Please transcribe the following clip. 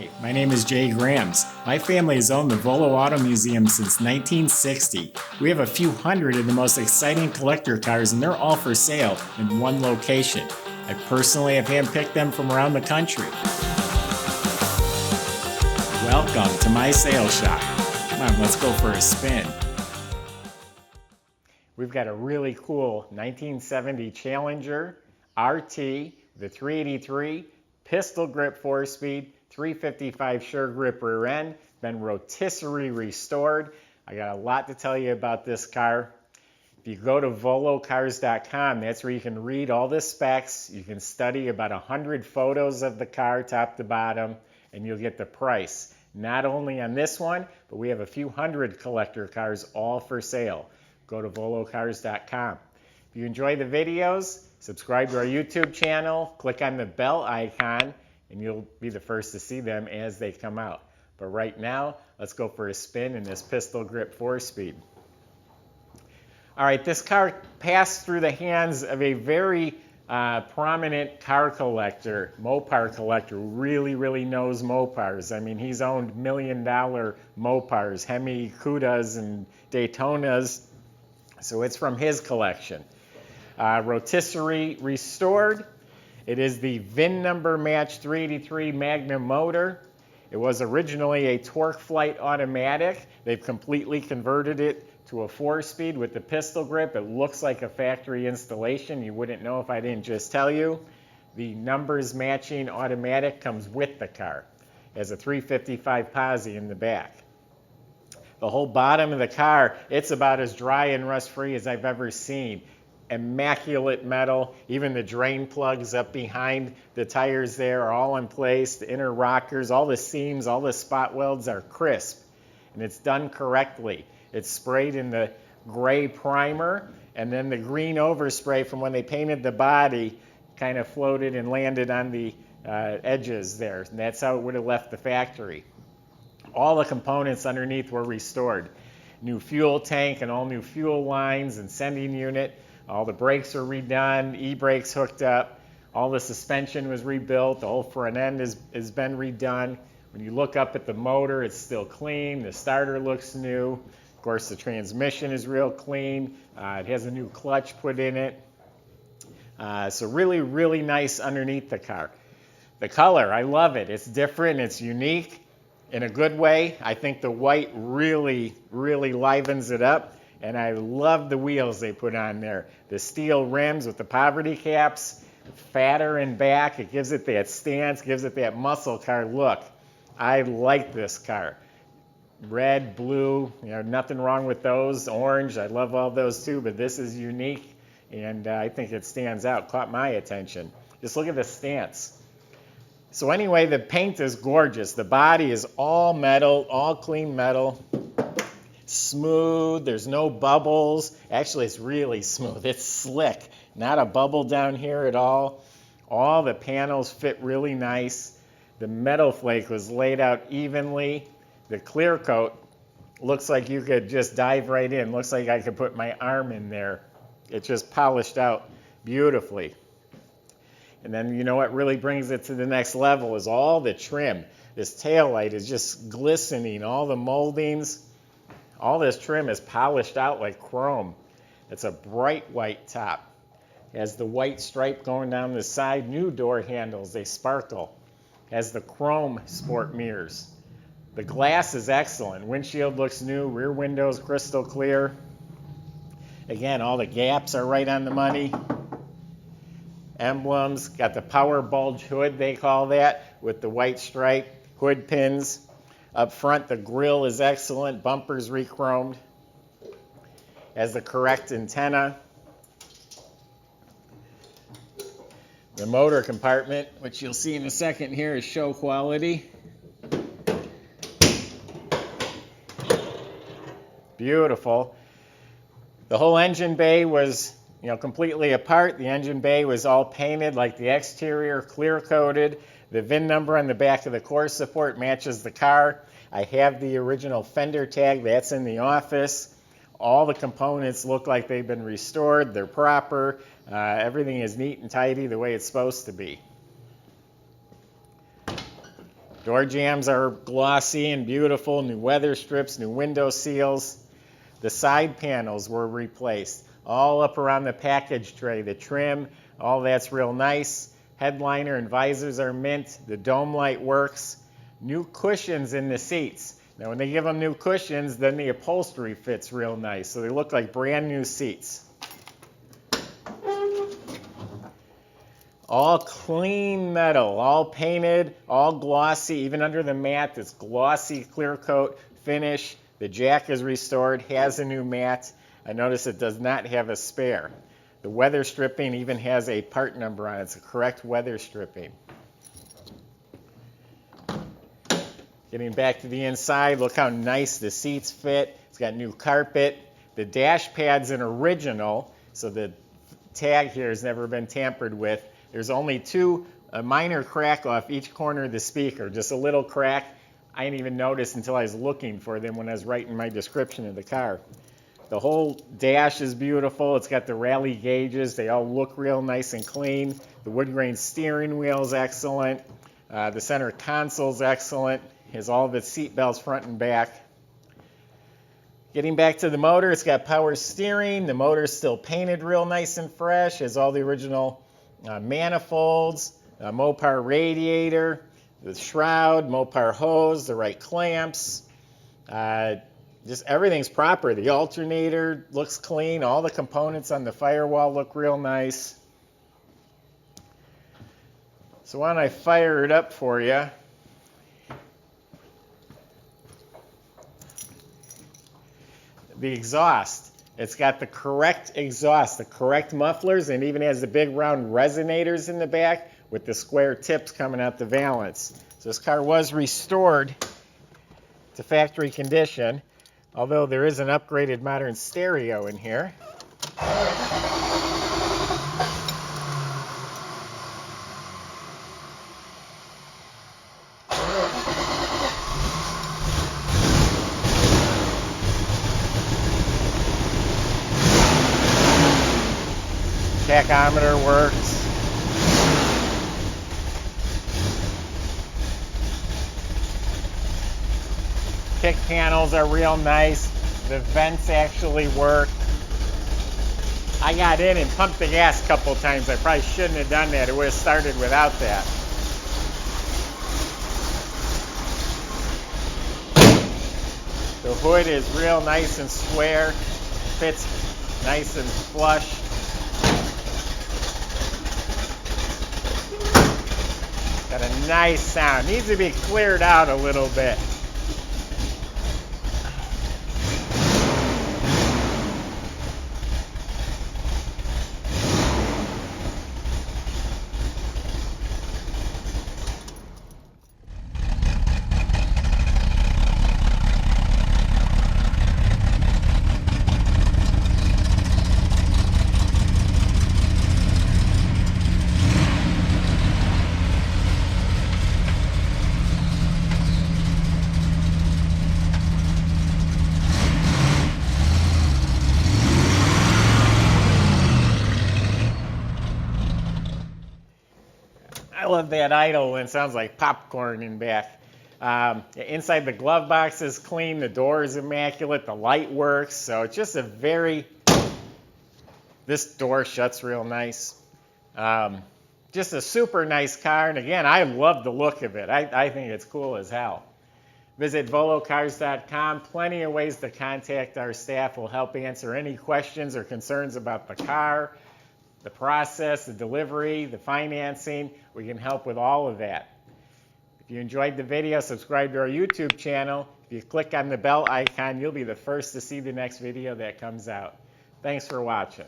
Hi, my name is Jay Grams. My family has owned the Volo Auto Museum since 1960. We have a few hundred of the most exciting collector cars and they're all for sale in one location. I personally have handpicked them from around the country. Welcome to my sales shop. Come on, let's go for a spin. We've got a really cool 1970 Challenger RT, the 383, pistol grip 4-speed, 355 sure grip rear end, been rotisserie restored. I got a lot to tell you about this car. If you go to volocars.com, that's where you can read all the specs. You can study about 100 photos of the car top to bottom, and you'll get the price. Not only on this one, but we have a few hundred collector cars all for sale. Go to volocars.com. If you enjoy the videos, subscribe to our YouTube channel, click on the bell icon, and you'll be the first to see them as they come out. But right now, let's go for a spin in this pistol grip 4-speed. All right, this car passed through the hands of a very prominent car collector, Mopar collector, who really knows Mopars. I mean, he's owned $1 million Mopars, Hemi Cudas and Daytonas, so it's from his collection. Rotisserie restored. It is the VIN number match 383 Magnum motor. It was originally a torque flight automatic. They've completely converted it to a 4-speed with the pistol grip. It looks like a factory installation. You wouldn't know if I didn't just tell you. The numbers matching automatic comes with the car. It has a 355 posi in the back. The whole bottom of the car, it's about as dry and rust-free as I've ever seen. Immaculate metal. Even the drain plugs up behind the tires there are all in place. The inner rockers, all the seams, all the spot welds are crisp. And it's done correctly. It's sprayed in the gray primer, and then the green overspray from when they painted the body kind of floated and landed on the edges there. And that's how it would have left the factory. All the components underneath were restored. New fuel tank and all new fuel lines and sending unit. All the brakes are redone, e-brakes hooked up. All the suspension was rebuilt. The whole front end has been redone. When you look up at the motor, it's still clean. The starter looks new. Of course, the transmission is real clean. It has a new clutch put in it. So really nice underneath the car. The color, I love it. It's different, it's unique in a good way. I think the white really livens it up. And I love the wheels they put on there. The steel rims with the poverty caps, fatter in back. It gives it that stance, gives it that muscle car look. I like this car. Red, blue, nothing wrong with those. Orange, I love all those too, but this is unique, and I think it stands out. Caught my attention. Just look at the stance. So anyway, the paint is gorgeous. The body is all metal, all clean metal. Smooth, there's no bubbles. Actually, it's really smooth. It's slick. Not a bubble down here at all. All the panels fit really nice. The metal flake was laid out evenly. The clear coat looks like you could just dive right in. Looks like I could put my arm in there. It's just polished out beautifully. And then you know what really brings it to the next level is all the trim. This taillight is just glistening. All the moldings. All this trim is polished out like chrome. It's a bright white top. It has the white stripe going down the side. New door handles, they sparkle. It has the chrome sport mirrors. The glass is excellent. Windshield looks new. Rear windows crystal clear. Again, all the gaps are right on the money. Emblems, got the power bulge hood, they call that, with the white stripe. Hood pins. Up front, the grille is excellent. Bumpers rechromed. Has the correct antenna. The motor compartment, which you'll see in a second here, is show quality. Beautiful. The whole engine bay was, completely apart. The engine bay was all painted like the exterior, clear coated. The VIN number on the back of the core support matches the car. I have the original fender tag. That's in the office. All the components look like they've been restored. They're proper. Everything is neat and tidy the way it's supposed to be. Door jambs are glossy and beautiful, new weather strips, new window seals. The side panels were replaced, all up around the package tray. The trim, all that's real nice. Headliner and visors are mint. The dome light works. New cushions in the seats. Now when they give them new cushions, then the upholstery fits real nice. So they look like brand new seats. All clean metal, all painted, all glossy. Even under the mat, it's glossy clear coat finish. The jack is restored, has a new mat. I notice it does not have a spare. The weather stripping even has a part number on it. It's a correct weather stripping. Getting back to the inside, look how nice the seats fit. It's got new carpet. The dash pad's an original, so the tag here has never been tampered with. There's only a minor crack off each corner of the speaker, just a little crack. I didn't even notice until I was looking for them when I was writing my description of the car. The whole dash is beautiful. It's got the rally gauges. They all look real nice and clean. The wood grain steering wheel is excellent. The center console is excellent. It has all of its seat belts front and back. Getting back to the motor, it's got power steering. The motor's still painted real nice and fresh. It has all the original manifolds, Mopar radiator, the shroud, Mopar hose, the right clamps. Just everything's proper. The alternator looks clean. All the components on the firewall look real nice. So why don't I fire it up for you? The exhaust. It's got the correct exhaust, the correct mufflers, and even has the big round resonators in the back with the square tips coming out the valance. So this car was restored to factory condition, although there is an upgraded modern stereo in here. Tachometer works. Kick panels are real nice. The vents actually work. I got in and pumped the gas a couple times. I probably shouldn't have done that. It would have started without that. The hood is real nice and square. Fits nice and flush. Got a nice sound. Needs to be cleared out a little bit. I love that idle when it sounds like popcorn in back. Inside the glove box is clean. The door is immaculate. The light works. So it's just this door shuts real nice. Just a super nice car. And again, I love the look of it. I think it's cool as hell. Visit volocars.com. Plenty of ways to contact our staff. We'll help answer any questions or concerns about the car, the process, the delivery, the financing. We can help with all of that. If you enjoyed the video, subscribe to our YouTube channel. If you click on the bell icon, you'll be the first to see the next video that comes out. Thanks for watching.